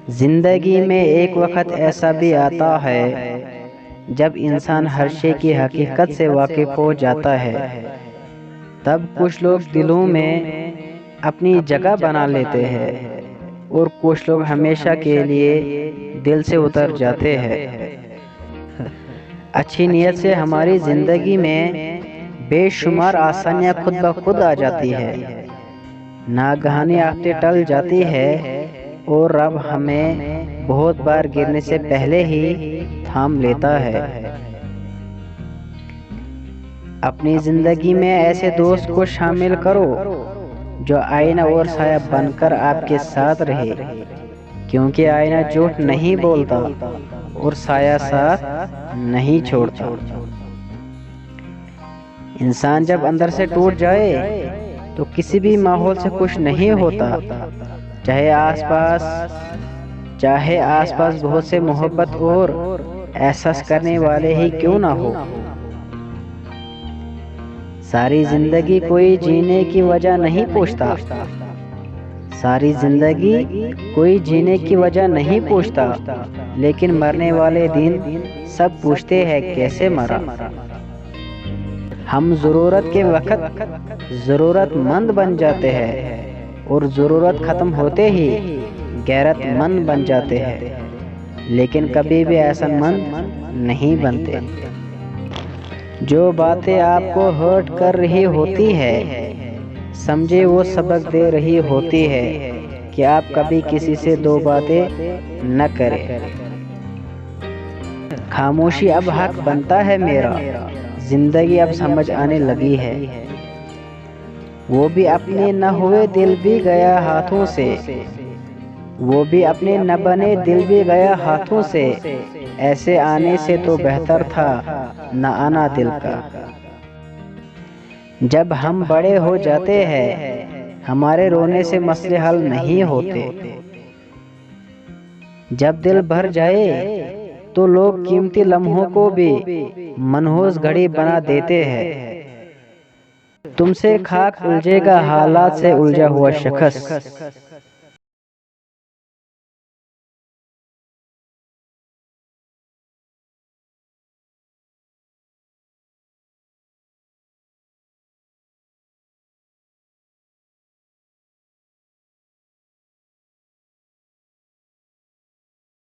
जिंदगी में एक वक्त ऐसा भी आता है जब इंसान हर शे की हकीकत से वाकिफ हो जाता है। तब कुछ लोग दिलों में अपनी जगह बना लेते हैं और कुछ लोग हमेशा के लिए दिल से उतर जाते हैं। अच्छी नीयत से हमारी जिंदगी में बेशुमार आसानियां खुद ब खुद आ जाती है। नागहानी आफतें टल जाती है और रब हमें बहुत बार गिरने से पहले ही थाम लेता है। अपनी जिंदगी में ऐसे दोस्त को शामिल करो जो आईना और साया बनकर आपके साथ रहे, क्योंकि आईना झूठ नहीं बोलता और साया साथ नहीं छोड़ता। इंसान जब अंदर से टूट जाए तो किसी भी माहौल से खुश नहीं होता, चाहे आसपास बहुत से मोहब्बत और एहसास करने वाले ही क्यों ना हो। सारी जिंदगी कोई जीने की वजह नहीं पूछता, सारी जिंदगी कोई जीने की वजह नहीं पूछता, लेकिन मरने वाले दिन सब पूछते हैं कैसे मरा। हम जरूरत के वक्त जरूरतमंद बन जाते हैं और जरूरत खत्म होते ही गैरतमंद बन जाते हैं, लेकिन कभी भी एहसानमंद नहीं बनते। जो बातें आपको हर्ट कर रही होती है, समझे वो सबक दे रही होती है कि आप कभी किसी से दो बातें न करें। खामोशी अब हक बनता है मेरा, जिंदगी अब समझ आने लगी है। वो भी अपने न हुए दिल भी गया हाथों से, वो भी अपने न बने दिल भी गया हाथों से। ऐसे आने से तो बेहतर था न आना दिल का। जब हम बड़े हो जाते हैं हमारे रोने से मसले हल नहीं होते। जब दिल भर जाए तो लोग कीमती लम्हों को भी मनहूस घड़ी बना देते हैं। तुमसे खाक उलझेगा हालात से उलझा हुआ शख्स।